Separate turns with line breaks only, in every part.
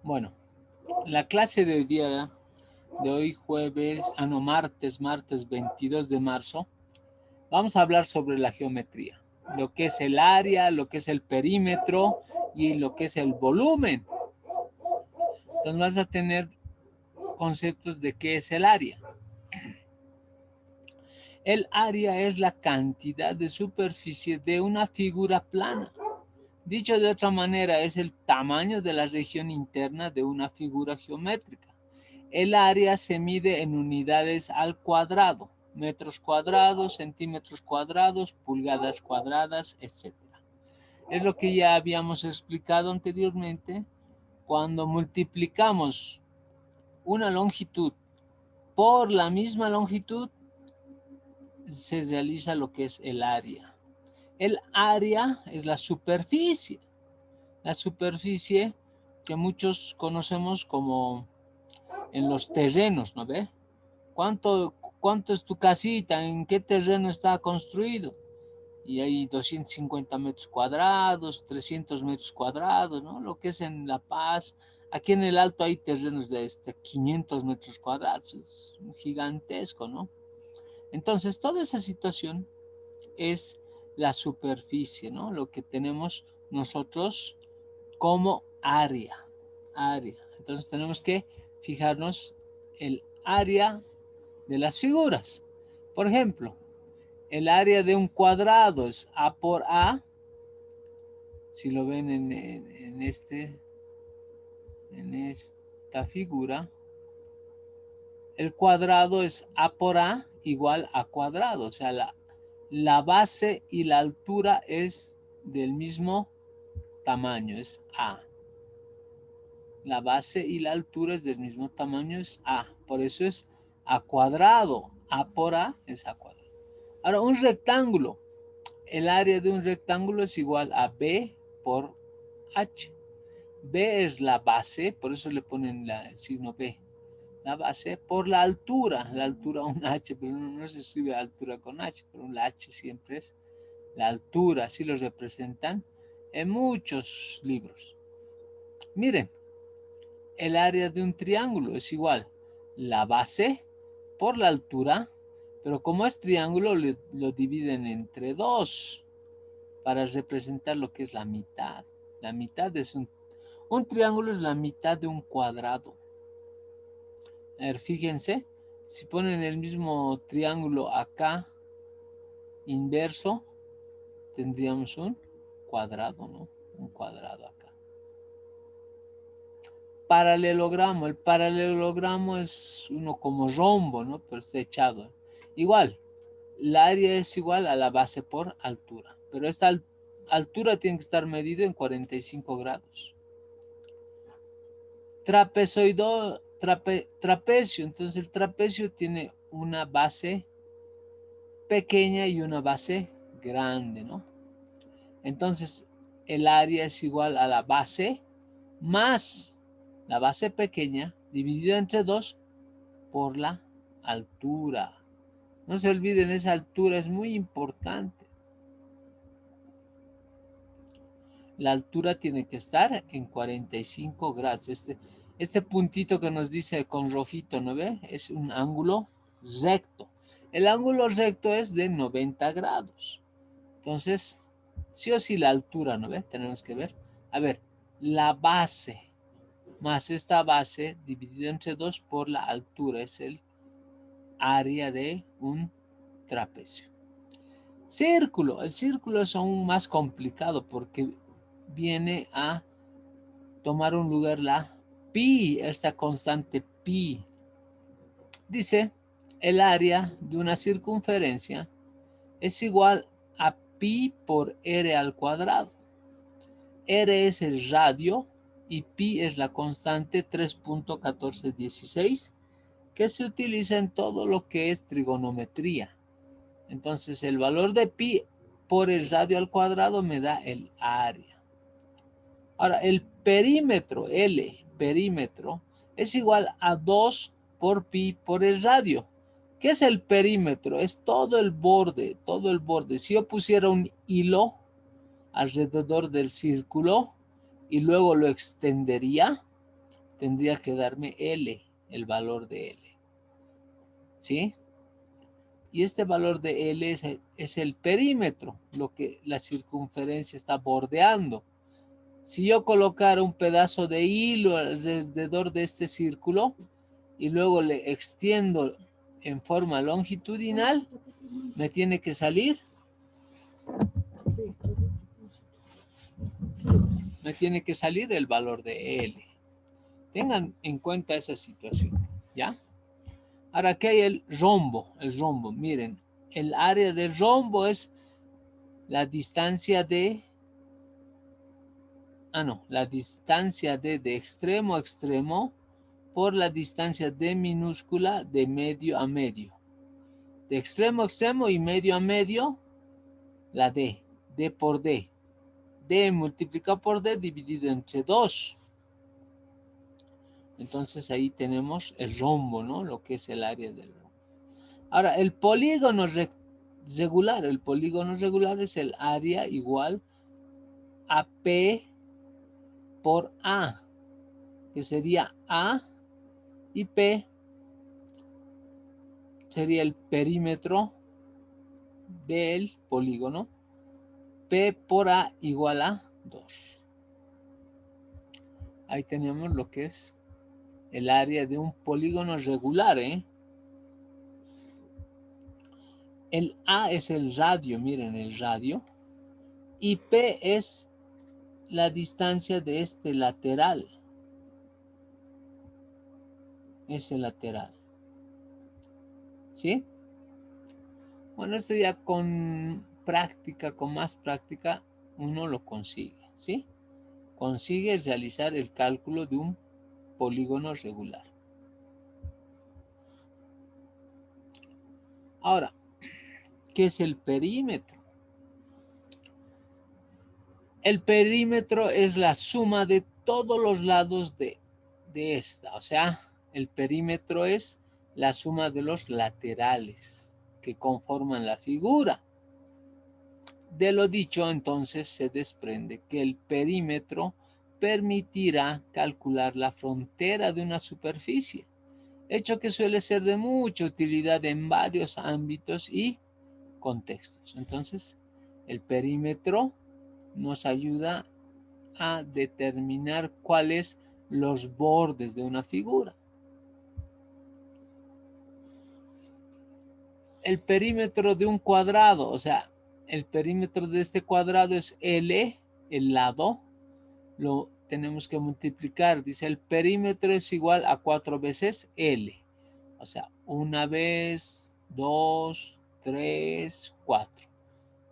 Bueno, la clase de hoy día, de hoy jueves, no, martes 22 de marzo, vamos a hablar sobre la geometría, lo que es el área, lo que es el perímetro y lo que es el volumen. Entonces vas a tener conceptos de qué es el área. El área es la cantidad de superficie de una figura plana. Dicho de otra manera, es el tamaño de la región interna de una figura geométrica. El área se mide en unidades al cuadrado, metros cuadrados, centímetros cuadrados, pulgadas cuadradas, etc. Es lo que ya habíamos explicado anteriormente. Cuando multiplicamos una longitud por la misma longitud, se realiza lo que es el área. El área es la superficie que muchos conocemos como en los terrenos, ¿no ve? ¿Cuánto es tu casita? ¿En qué terreno está construido? Y hay 250 metros cuadrados, 300 metros cuadrados, ¿no? Lo que es en La Paz. Aquí en el Alto hay terrenos de 500 metros cuadrados, es gigantesco, ¿no? Entonces, toda esa situación es la superficie, ¿no? Lo que tenemos nosotros como área. Entonces tenemos que fijarnos el área de las figuras. Por ejemplo, el área de un cuadrado es A por A. Si lo ven en esta figura, el cuadrado es A por A igual a cuadrado. O sea, la base y la altura es del mismo tamaño, es A. La base y la altura es del mismo tamaño, es A. Por eso es A cuadrado. A por A es A cuadrado. Ahora, un rectángulo. El área de un rectángulo es igual a B por H. B es la base, por eso le ponen el signo B. La base por la altura un H, pero no se escribe altura con H, pero la H siempre es la altura, así lo representan en muchos libros. Miren, el área de un triángulo es igual la base por la altura, pero como es triángulo lo dividen entre dos para representar lo que es la mitad. La mitad es un triángulo es la mitad de un cuadrado. A ver, fíjense, si ponen el mismo triángulo acá, inverso, tendríamos un cuadrado, ¿no? Un cuadrado acá. Paralelogramo. El paralelogramo es uno como rombo, ¿no? Pero está echado. Igual, el área es igual a la base por altura. Pero esta altura tiene que estar medida en 45 grados. Trapecio. Entonces el trapecio tiene una base pequeña y una base grande, ¿no? Entonces el área es igual a la base más la base pequeña dividida entre 2 por la altura. No se olviden, esa altura es muy importante. La altura tiene que estar en 45 grados. Este puntito que nos dice con rojito, ¿no ve? Es un ángulo recto. El ángulo recto es de 90 grados. Entonces, sí o sí la altura, ¿no ve? Tenemos que ver. A ver, la base más esta base dividido entre 2 por la altura es el área de un trapecio. Círculo. El círculo es aún más complicado porque viene a tomar un lugar la pi, esta constante pi. Dice, el área de una circunferencia es igual a pi por r al cuadrado. R es el radio y pi es la constante 3.1416 que se utiliza en todo lo que es trigonometría. Entonces el valor de pi por el radio al cuadrado me da el área. Ahora el perímetro, perímetro, es igual a 2 por pi por el radio. ¿Qué es el perímetro? Es todo el borde, todo el borde. Si yo pusiera un hilo alrededor del círculo y luego lo extendería, tendría que darme L, el valor de L. ¿Sí? Y este valor de L es el perímetro, lo que la circunferencia está bordeando. Si yo colocara un pedazo de hilo alrededor de este círculo y luego le extiendo en forma longitudinal, me tiene que salir el valor de L. Tengan en cuenta esa situación, ¿ya? Ahora, aquí hay el rombo. Miren, el área del rombo es la distancia la distancia de extremo a extremo por la distancia D minúscula de medio a medio. De extremo a extremo y medio a medio, la D por D. D multiplicado por D dividido entre 2. Entonces ahí tenemos el rombo, ¿no? Lo que es el área del rombo. Ahora, el polígono regular es el área igual a P por A, que sería A y P sería el perímetro del polígono. P por A igual a 2. Ahí tenemos lo que es el área de un polígono regular, ¿eh? El A es el radio, miren el radio. Y P es la distancia de este lateral. Ese lateral. ¿Sí? Bueno, esto ya con práctica, con más práctica, uno lo consigue, ¿sí? Consigue realizar el cálculo de un polígono regular. Ahora, ¿qué es el perímetro? El perímetro es la suma de todos los lados de esta. O sea, el perímetro es la suma de los laterales que conforman la figura. De lo dicho, entonces, se desprende que el perímetro permitirá calcular la frontera de una superficie, hecho que suele ser de mucha utilidad en varios ámbitos y contextos. Entonces, el perímetro nos ayuda a determinar cuáles los bordes de una figura. El perímetro de un cuadrado, o sea, el perímetro de este cuadrado es L, el lado, lo tenemos que multiplicar. Dice, el perímetro es igual a 4 veces L. O sea, una vez, 2, 3, 4.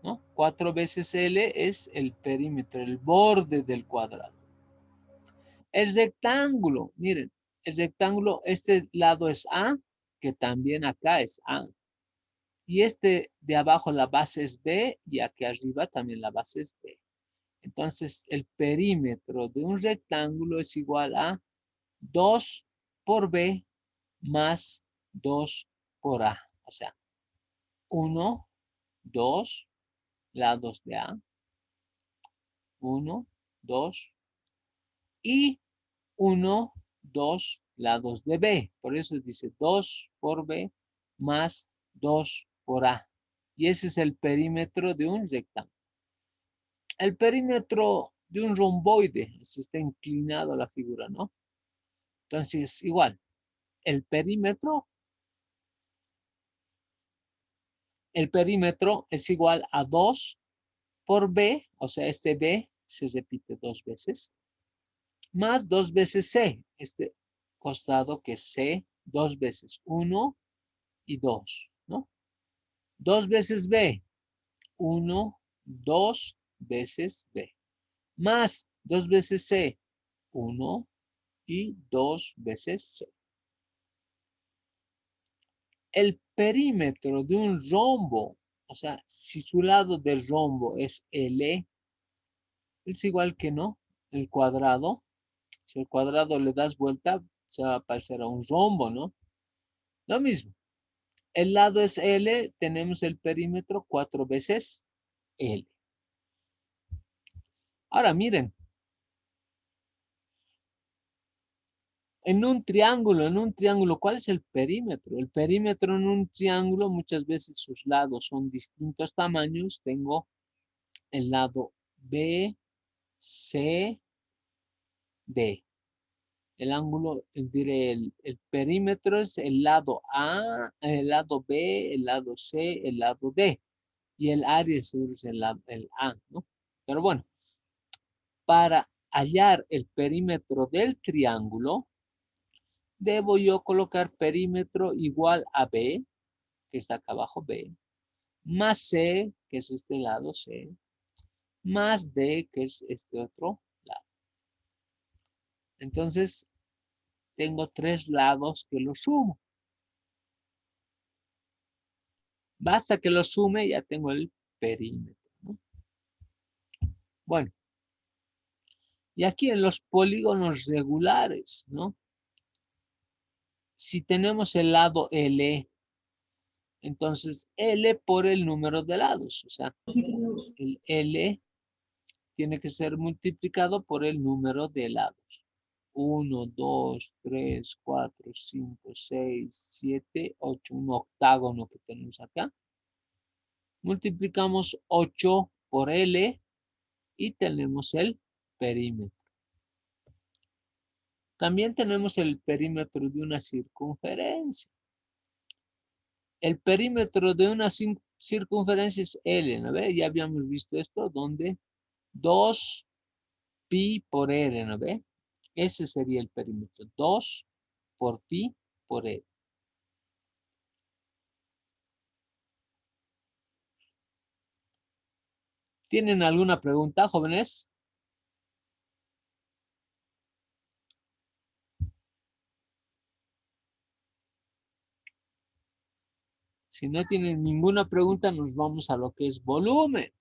¿No? 4 veces L es el perímetro, el borde del cuadrado. El rectángulo, miren, el rectángulo, este lado es A, que también acá es A. Y este de abajo la base es B y aquí arriba también la base es B. Entonces, el perímetro de un rectángulo es igual a 2 por B más 2 por A. O sea, 1, 2 lados de A. 1, 2 y 1, 2 lados de B. Por eso dice 2 por B más 2 por A. Y ese es el perímetro de un rectángulo. El perímetro de un romboide, se está inclinado la figura, ¿no? Entonces, igual, el perímetro es igual a 2 por B, o sea, este B se repite 2 veces, más 2 veces C, este costado que es C, 2 veces, 1 y 2, ¿no? 2 veces B, 1, 2 veces B, más 2 veces C, 1 y 2 veces C. El perímetro de un rombo, o sea, si su lado del rombo es L, es igual que no, el cuadrado. Si el cuadrado le das vuelta, se va a parecer a un rombo, ¿no? Lo mismo. El lado es L, tenemos el perímetro 4 veces L. Ahora miren, En un triángulo, ¿cuál es el perímetro? El perímetro en un triángulo, muchas veces sus lados son distintos tamaños. Tengo el lado B, C, D. El ángulo, diré, el perímetro es el lado A, el lado B, el lado C, el lado D. Y el área seguro es el A, ¿no? Pero bueno, para hallar el perímetro del triángulo, debo yo colocar perímetro igual a B, que está acá abajo B, más C, que es este lado C, más D, que es este otro lado. Entonces, tengo tres lados que los sumo. Basta que lo sume, ya tengo el perímetro, ¿no? Bueno, y aquí en los polígonos regulares, ¿no? Si tenemos el lado L, entonces L por el número de lados, o sea, el L tiene que ser multiplicado por el número de lados. 1, 2, 3, 4, 5, 6, 7, 8, un octágono que tenemos acá. Multiplicamos 8 por L y tenemos el perímetro. También tenemos el perímetro de una circunferencia. El perímetro de una circunferencia es L, ¿no ve? Ya habíamos visto esto, donde 2 pi por R, ¿no ve? Ese sería el perímetro, 2 por pi por R. ¿Tienen alguna pregunta, jóvenes? Si no tienen ninguna pregunta, nos vamos a lo que es volumen.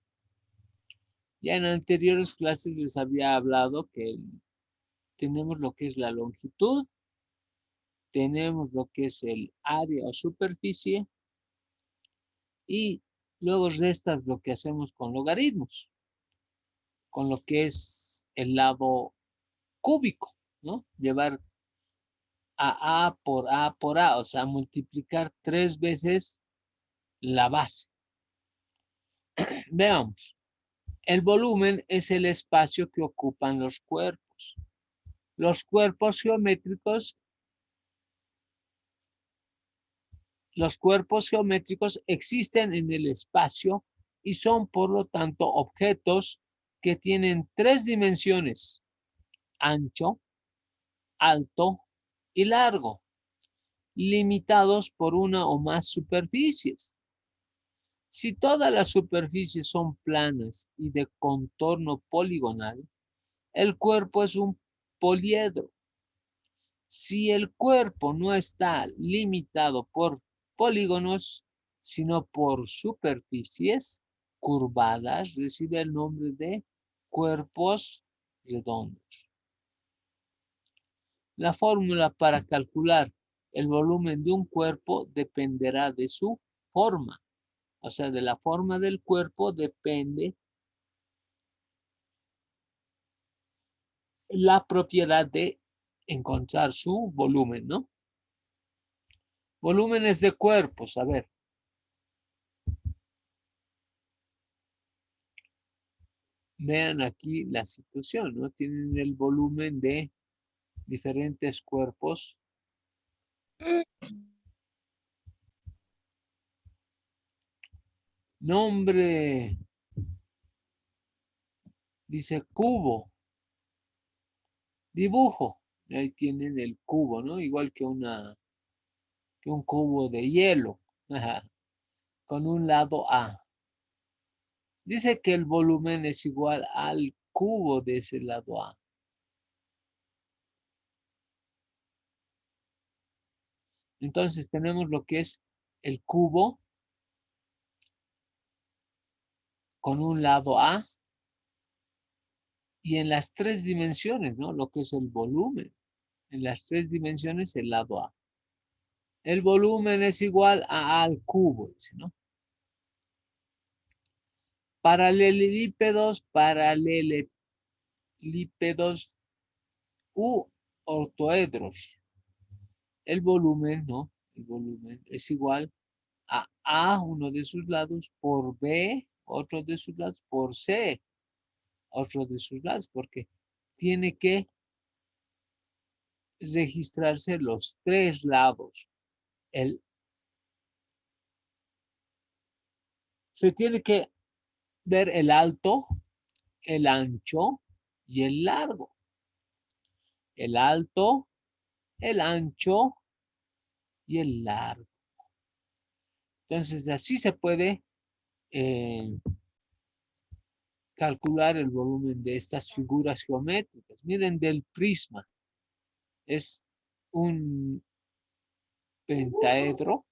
Ya en anteriores clases les había hablado que tenemos lo que es la longitud, tenemos lo que es el área o superficie y luego restas lo que hacemos con logaritmos, con lo que es el lado cúbico, ¿no? Llevar a por A por A, o sea, multiplicar 3 veces la base. Veamos. El volumen es el espacio que ocupan los cuerpos. Los cuerpos geométricos existen en el espacio y son, por lo tanto, objetos que tienen 3 dimensiones: ancho, alto y largo, limitados por una o más superficies. Si todas las superficies son planas y de contorno poligonal, el cuerpo es un poliedro. Si el cuerpo no está limitado por polígonos, sino por superficies curvadas, recibe el nombre de cuerpos redondos. La fórmula para calcular el volumen de un cuerpo dependerá de su forma. O sea, de la forma del cuerpo depende la propiedad de encontrar su volumen, ¿no? Volúmenes de cuerpos, a ver. Vean aquí la situación, ¿no? Tienen el volumen de diferentes cuerpos. Nombre, dice cubo, dibujo. Ahí tienen el cubo, ¿no? Igual que un cubo de hielo, ajá, con un lado A. Dice que el volumen es igual al cubo de ese lado A. Entonces tenemos lo que es el cubo con un lado A y en las 3 dimensiones, ¿no? Lo que es el volumen. En las 3 dimensiones el lado A. El volumen es igual a al cubo, dice, ¿no? Paralelípedos u octoedros. El volumen, ¿no? El volumen es igual a A, uno de sus lados, por B, otro de sus lados, por C, otro de sus lados, porque tiene que registrarse los tres lados. Se tiene que ver el alto, el ancho y el largo. El alto, el ancho y el largo. Entonces, así se puede calcular el volumen de estas figuras geométricas. Miren, del prisma es un pentaedro.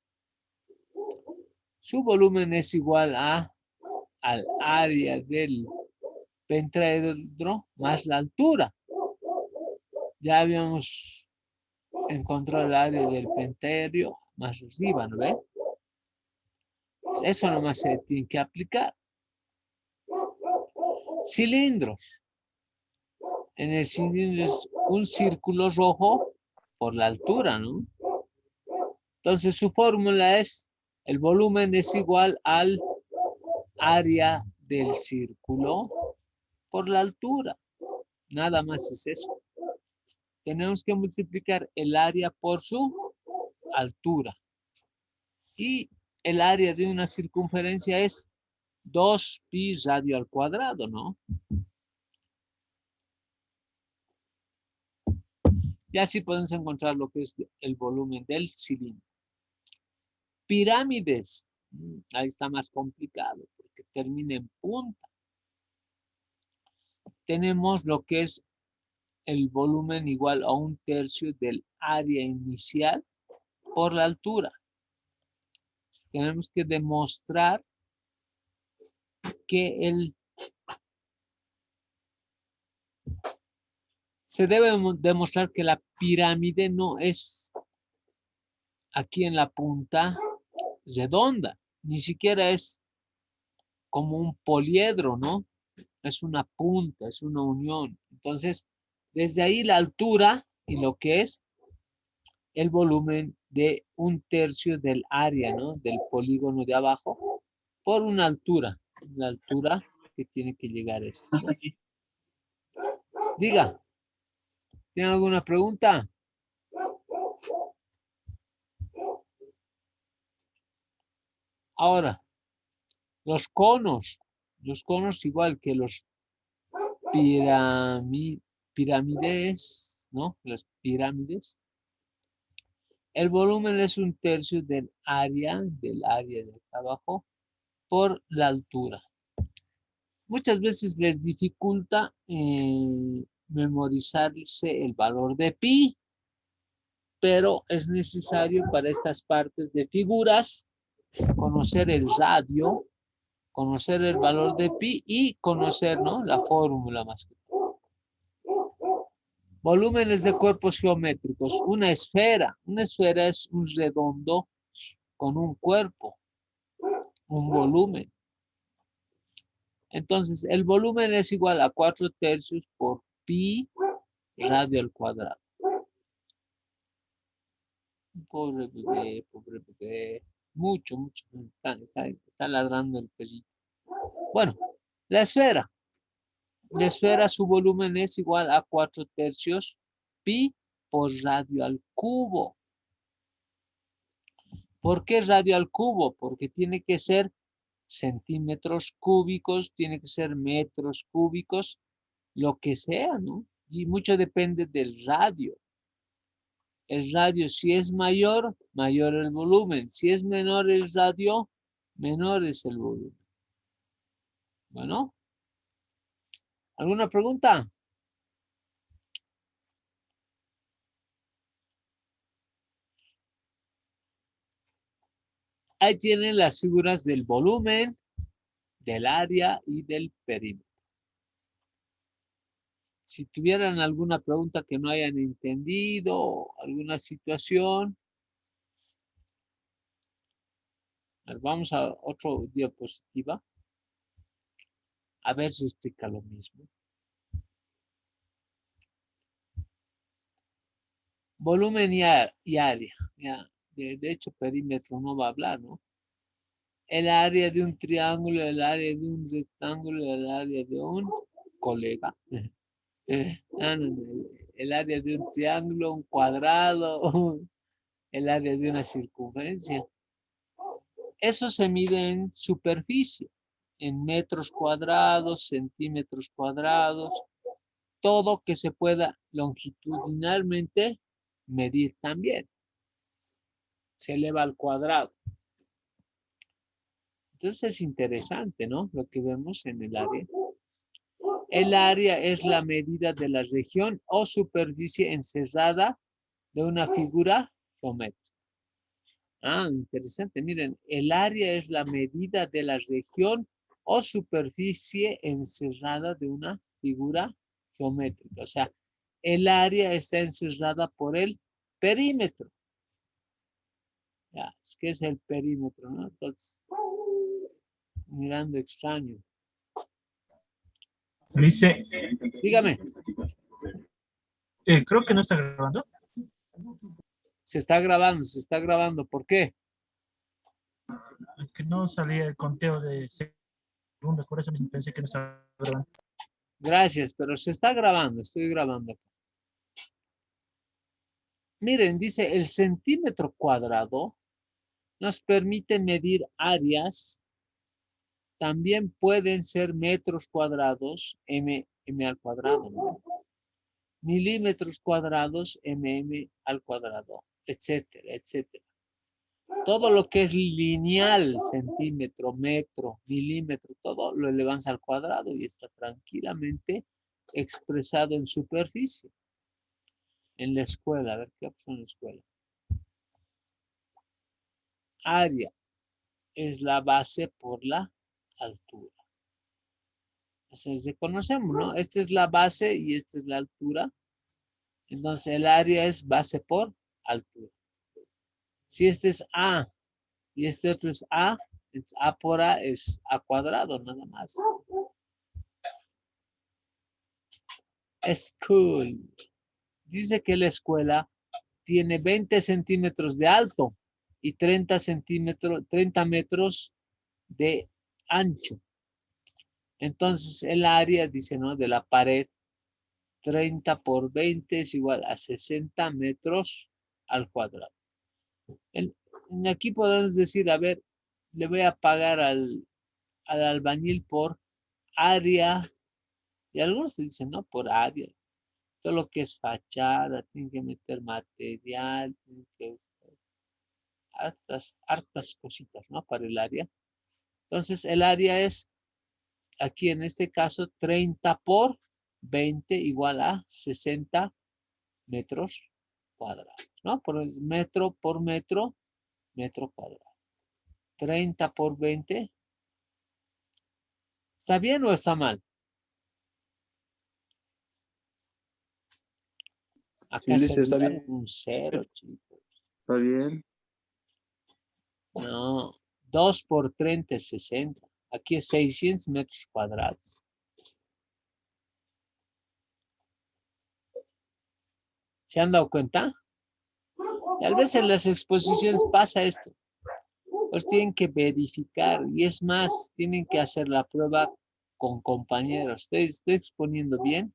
Su volumen es igual al área del pentaedro más la altura. Ya habíamos encontrado el área del pentaedro más arriba, ¿no ven? Eso nomás se tiene que aplicar. Cilindros. En el cilindro es un círculo rojo por la altura, ¿no? Entonces su fórmula es, el volumen es igual al área del círculo por la altura. Nada más es eso. Tenemos que multiplicar el área por su altura. Y el área de una circunferencia es 2pi radio al cuadrado, ¿no? Y así podemos encontrar lo que es el volumen del cilindro. Pirámides. Ahí está más complicado porque termina en punta. Tenemos lo que es el volumen igual a 1/3 del área inicial por la altura. Tenemos que demostrar que se debe demostrar que la pirámide no es aquí en la punta redonda, ni siquiera es como un poliedro, ¿no? Es una punta, es una unión. Entonces, desde ahí la altura y lo que es el volumen de 1/3 del área, ¿no? Del polígono de abajo, por una altura, la altura que tiene que llegar a esto.
Hasta aquí.
Diga, ¿tiene alguna pregunta? Ahora, los conos igual que los pirámides, ¿no? Las pirámides. El volumen es 1/3 del área de acá abajo por la altura. Muchas veces les dificulta memorizarse el valor de pi, pero es necesario para estas partes de figuras conocer el radio, conocer el valor de pi y conocer, ¿no?, la fórmula más que todo. Volúmenes de cuerpos geométricos. Una esfera es un redondo con un cuerpo, un volumen. Entonces, el volumen es igual a 4/3 por pi radio al cuadrado. Pobre bebé. Mucho. Está ladrando el perrito. Bueno, la esfera. La esfera, su volumen es igual a 4/3 pi por radio al cubo. ¿Por qué radio al cubo? Porque tiene que ser centímetros cúbicos, tiene que ser metros cúbicos, lo que sea, ¿no? Y mucho depende del radio. El radio, si es mayor, mayor el volumen. Si es menor el radio, menor es el volumen. Bueno, ¿alguna pregunta? Ahí tienen las figuras del volumen, del área y del perímetro. Si tuvieran alguna pregunta que no hayan entendido, alguna situación, vamos a otro diapositiva. A ver si explica lo mismo. volumen y área. Ya, de hecho, perímetro no va a hablar, ¿no? El área de un triángulo, el área de un rectángulo, el área de un colega. No. El área de un triángulo, un cuadrado, el área de una circunferencia. Eso se mide en superficie, en metros cuadrados, centímetros cuadrados, todo que se pueda longitudinalmente medir también. Se eleva al cuadrado. Entonces es interesante, ¿no? Lo que vemos en el área. El área es la medida de la región o superficie encerrada de una figura geométrica. Ah, interesante. Miren, el área es la medida de la región o superficie encerrada de una figura geométrica. O sea, el área está encerrada por el perímetro. Ya, es que es el perímetro, ¿no? Entonces, mirando extraño.
Dice,
Dígame,
creo que no está grabando.
se está grabando, se está grabando. ¿Por qué?
Es que no salía el conteo de segundos, por eso mismo pensé que no estaba grabando.
Gracias, pero se está grabando, estoy grabando acá. Miren, dice el centímetro cuadrado nos permite medir áreas. También pueden ser metros cuadrados, m al cuadrado, ¿no? Milímetros cuadrados, mm al cuadrado, etcétera, etcétera. Todo lo que es lineal, centímetro, metro, milímetro, todo lo elevamos al cuadrado y está tranquilamente expresado en superficie. En la escuela, a ver qué opción en la escuela. Área es la base por la altura. Entonces reconocemos, ¿no? Esta es la base y esta es la altura. Entonces el área es base por altura. Si este es A y este otro es A, entonces A por A es A cuadrado, nada más. School. Dice que la escuela tiene 20 centímetros de alto y 30 metros de ancho. Entonces el área, dice, ¿no? De la pared, 30 por 20 es igual a 60 metros al cuadrado. Aquí podemos decir, a ver, le voy a pagar al albañil por área, y algunos te dicen, no, por área. Todo lo que es fachada, tienen que meter material, tienen que hartas cositas, ¿no? Para el área. Entonces, el área es, aquí en este caso, 30 por 20 igual a 60 metros cuadrados, ¿no? Por metro por metro, metro cuadrado. 30 por 20. ¿Está bien o está mal? Acá
Sí,
se
licenciado, está
olvidaron
bien.
un cero, chicos.
Está bien.
No, 2 por 30 es 60. Aquí es 600 metros cuadrados. ¿Se han dado cuenta? Tal vez en las exposiciones pasa esto. Pues tienen que verificar y es más, tienen que hacer la prueba con compañeros. Estoy exponiendo bien.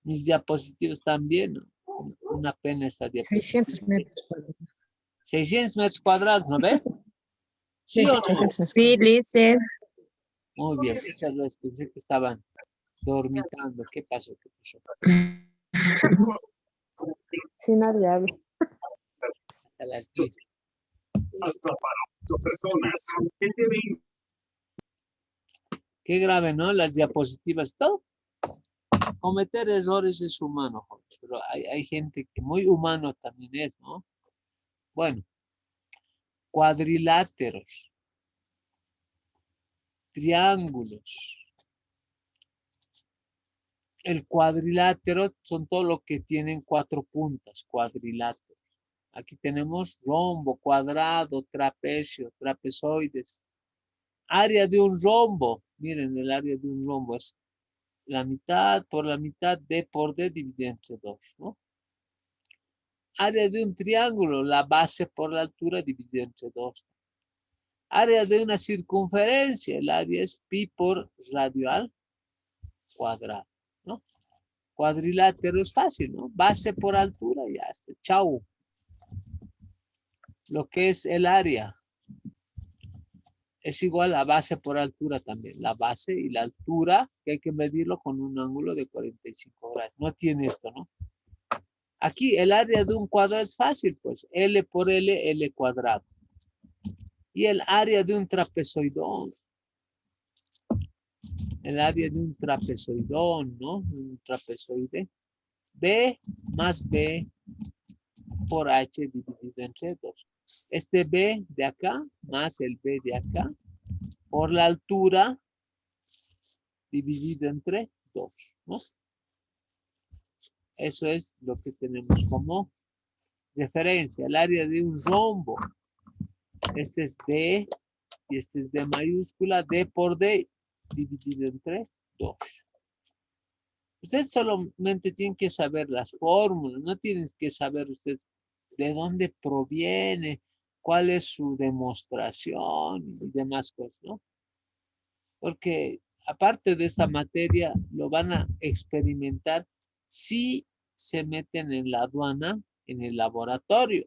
Mis diapositivas están bien, ¿no? Una pena esta diapositiva.
600 metros cuadrados.
600 metros cuadrados, ¿no ves?
Sí,
¿Sí o no?
600 metros
Sí,
cuadrados.
dice.
Muy bien, muchas gracias. Pensé que estaban dormitando. ¿Qué pasó? ¿Qué pasó?
Sí, nadie habla.
Hasta las 10.
Hasta para 8 personas.
Qué grave, ¿no? Las diapositivas, todo. Cometer errores es humano, joven, pero hay gente que muy humano también es, ¿no? Bueno, cuadriláteros, triángulos. El cuadrilátero son todo lo que tienen 4 puntas, cuadriláteros. Aquí tenemos rombo, cuadrado, trapecio, trapezoides. Área de un rombo. Miren, el área de un rombo es la mitad por la mitad, D por D dividido entre 2, ¿no? Área de un triángulo, la base por la altura dividida entre 2. Área de una circunferencia, el área es pi por radio al cuadrado, ¿no? Cuadrilátero es fácil, ¿no? Base por altura, ya está. Chau. Lo que es el área es igual a base por altura también. La base y la altura, que hay que medirlo con un ángulo de 45 grados. No tiene esto, ¿no? Aquí el área de un cuadrado es fácil, pues. L por L, L cuadrado. Y el área de un trapezoidón. El área de un trapezoidón, ¿no? Un trapezoide. B más B por H dividido entre 2. Este B de acá más el B de acá por la altura dividido entre 2, ¿no? Eso es lo que tenemos como referencia. El área de un rombo. Este es D y este es D mayúscula. D por D dividido entre 2. Ustedes solamente tienen que saber las fórmulas. No tienen que saber ustedes de dónde proviene, cuál es su demostración y demás cosas, ¿no? Porque aparte de esta materia, lo van a experimentar si se meten en la aduana, en el laboratorio,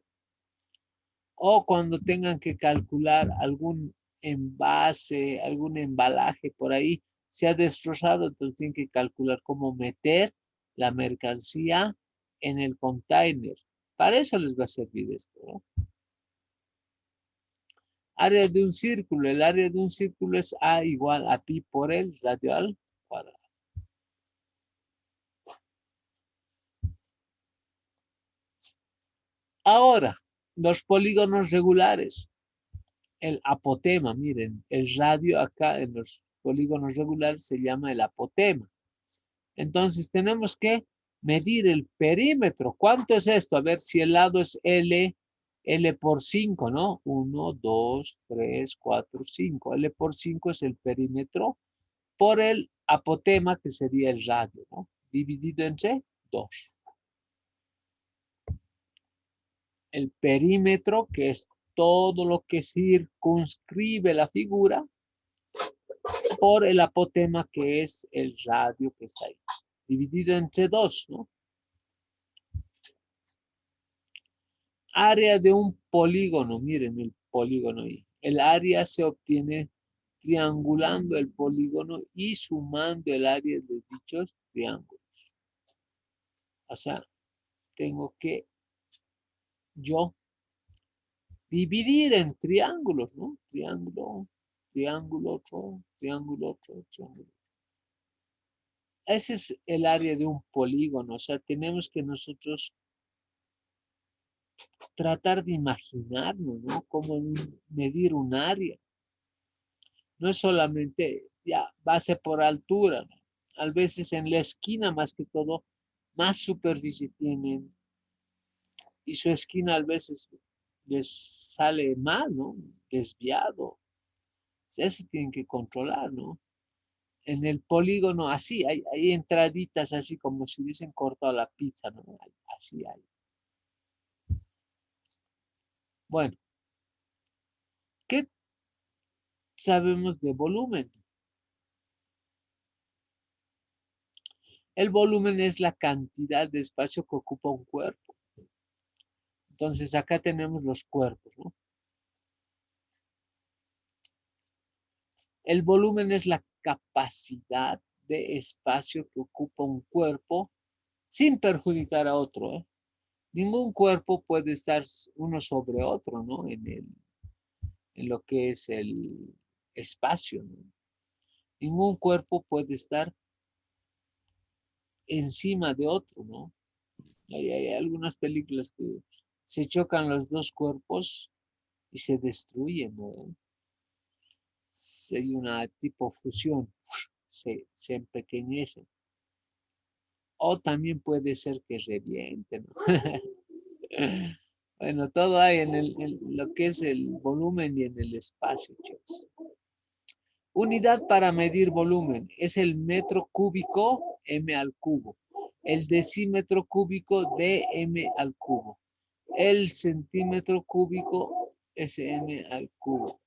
o cuando tengan que calcular algún envase, algún embalaje por ahí, se ha destrozado, entonces tienen que calcular cómo meter la mercancía en el container. Para eso les va a servir esto, ¿no? Área de un círculo. El área de un círculo es A igual a pi por el radio al cuadrado. Ahora, los polígonos regulares. El apotema, miren, el radio acá en los polígonos regulares se llama el apotema. Entonces tenemos que medir el perímetro. ¿Cuánto es esto? A ver si el lado es L, L por 5, ¿no? 1, 2, 3, 4, 5. L por 5 es el perímetro por el apotema, que sería el radio, ¿no? Dividido entre 2. El perímetro, que es todo lo que circunscribe la figura, por el apotema, que es el radio que está ahí. Dividido entre 2, ¿no? Área de un polígono, miren el polígono ahí. El área se obtiene triangulando el polígono y sumando el área de dichos triángulos. O sea, tengo que yo dividir en triángulos, ¿no? Triángulo, triángulo, otro, triángulo, otro, triángulo. Ese es el área de un polígono. O sea, tenemos que nosotros tratar de imaginarnos, ¿no? Cómo medir un área. No es solamente ya base por altura, ¿no? A veces en la esquina, más que todo, más superficie tienen. Y su esquina a veces les sale mal, ¿no? Desviado. Eso tienen que controlar, ¿no? En el polígono, así, hay entraditas así como si hubiesen cortado la pizza, ¿no? Así hay. Bueno, ¿qué sabemos de volumen? El volumen es la cantidad de espacio que ocupa un cuerpo. Entonces, acá tenemos los cuerpos, ¿no? El volumen es la capacidad de espacio que ocupa un cuerpo sin perjudicar a otro, ¿eh? Ningún cuerpo puede estar uno sobre otro, ¿no? En lo que es el espacio, ¿no? Ningún cuerpo puede estar encima de otro, ¿no? Hay algunas películas que se chocan los dos cuerpos y se destruyen, ¿no? Hay una tipo fusión, se empequeñecen. O también puede ser que revienten, ¿no? Bueno, todo hay en lo que es el volumen y en el espacio, chicos. Unidad para medir volumen es el metro cúbico m al cubo. El decímetro cúbico dm al cubo. el centímetro cúbico SM al cubo.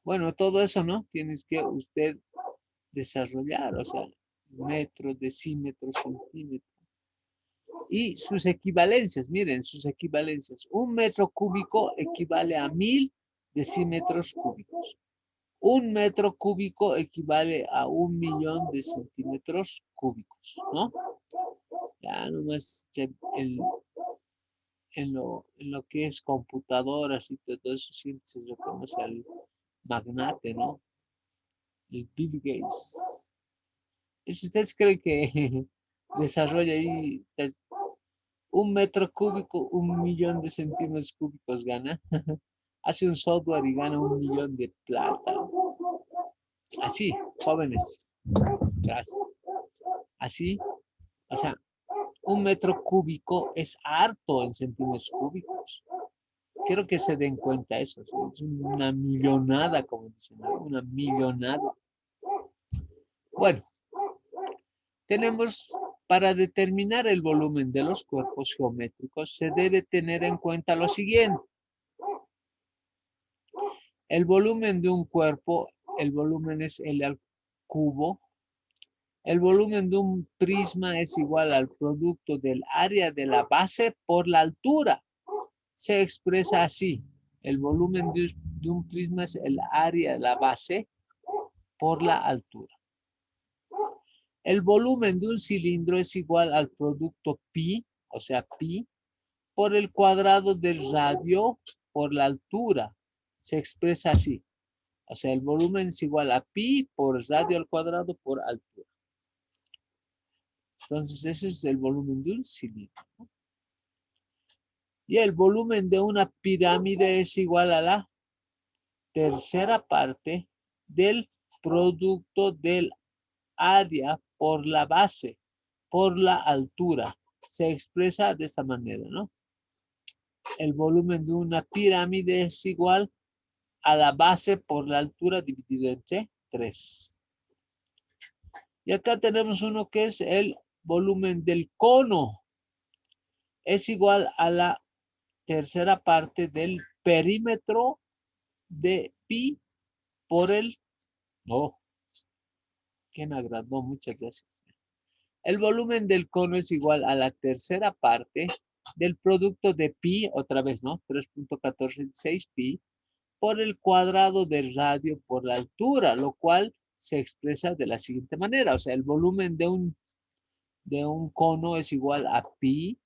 Bueno, todo eso, ¿no? Tienes que usted desarrollar, o sea, metros, decímetros, centímetros. Y sus equivalencias, miren, sus equivalencias. 1 metro cúbico equivale a 1000 decímetros cúbicos. 1 metro cúbico equivale a 1.000.000 de centímetros cúbicos, ¿no? Ya nomás en lo que es computadoras y todo eso, siempre se reconoce al magnate, ¿no? El Bill Gates. ¿Y si ustedes creen que desarrolla ahí 1 metro cúbico, 1.000.000 de centímetros cúbicos gana? Hace un software y gana 1.000.000 de plata. Así, jóvenes. Gracias. Así, o sea, 1 metro cúbico es harto en centímetros cúbicos. Quiero que se den cuenta eso. Es una millonada, como dicen, ¿no? Una millonada. Bueno, tenemos, para determinar el volumen de los cuerpos geométricos, se debe tener en cuenta lo siguiente. El volumen de un cuerpo, el volumen es L al cubo. El volumen de un prisma es igual al producto del área de la base por la altura. Se expresa así. El volumen de un prisma es el área de la base por la altura. El volumen de un cilindro es igual al producto pi, o sea, pi, por el cuadrado del radio por la altura. Se expresa así. O sea, el volumen es igual a pi por radio al cuadrado por altura. Entonces, ese es el volumen de un cilindro, ¿no? Y el volumen de una pirámide es igual a la tercera parte del producto del área por la base, por la altura. Se expresa de esta manera, ¿no? El volumen de una pirámide es igual a la base por la altura dividido entre 3. Y acá tenemos uno que es el volumen del cono. Es igual a la tercera parte del perímetro de pi por el... Oh, que me agradó, muchas gracias. El volumen del cono es igual a la tercera parte del producto de pi, otra vez, ¿no? 3.146 pi, por el cuadrado del radio por la altura, lo cual se expresa de la siguiente manera. O sea, el volumen de un cono es igual a pi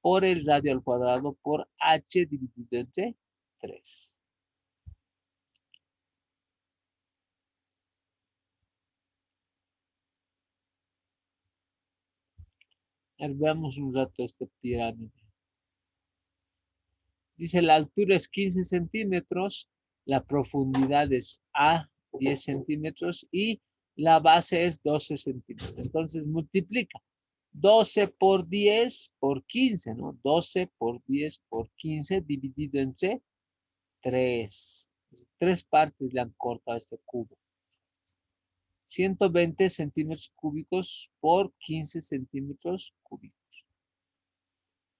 por el radio al cuadrado por h dividido entre 3. Veamos un rato esta pirámide. Dice, la altura es 15 centímetros, la profundidad es a 10 centímetros y la base es 12 centímetros. Entonces multiplica 12 por 10 por 15, ¿no? 12 por 10 por 15 dividido entre 3. 3 partes le han cortado a este cubo. 120 centímetros cúbicos por 15 centímetros cúbicos.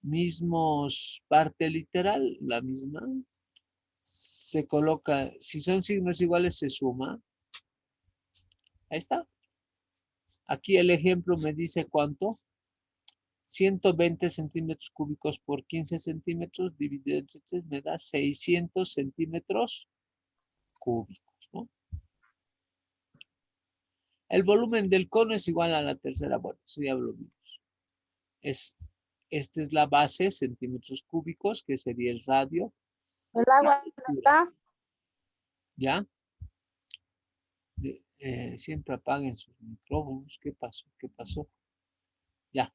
Mismos parte literal, la misma. Se coloca, si son signos iguales, se suma. Ahí está. Aquí el ejemplo me dice cuánto. 120 centímetros cúbicos por 15 centímetros dividido entre 3 me da 600 centímetros cúbicos, ¿no? El volumen del cono es igual a la tercera. Bueno, eso ya lo vimos. Esta es la base, centímetros cúbicos, que sería el radio.
El agua no está.
¿Ya? Siempre apaguen sus micrófonos. ¿Qué pasó? ¿Qué pasó? Ya.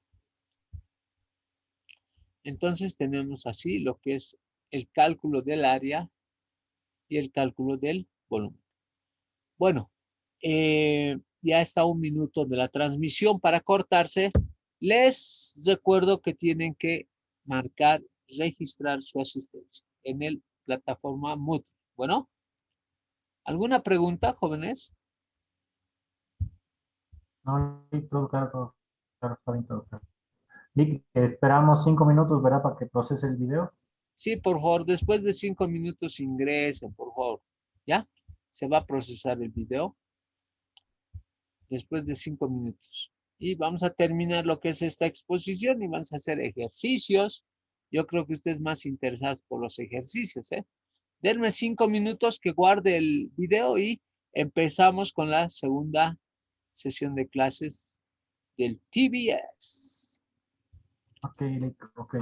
Entonces tenemos así lo que es el cálculo del área y el cálculo del volumen. Bueno, ya está 1 minuto de la transmisión para cortarse. Les recuerdo que tienen que marcar, registrar su asistencia en el plataforma Moodle. Bueno, ¿alguna pregunta, jóvenes?
No, todo claro, todo claro, todo claro. Lick, esperamos 5 minutos, ¿verdad? Para que procese el video.
Sí, por favor, después de 5 minutos ingresen, por favor. ¿Ya? Se va a procesar el video después de 5 minutos. Y vamos a terminar lo que es esta exposición y vamos a hacer ejercicios. Yo creo que ustedes más interesados por los ejercicios, ¿eh? Denme 5 minutos que guarde el video y empezamos con la segunda sesión de clases del TBS.
Ok, Lick, ok.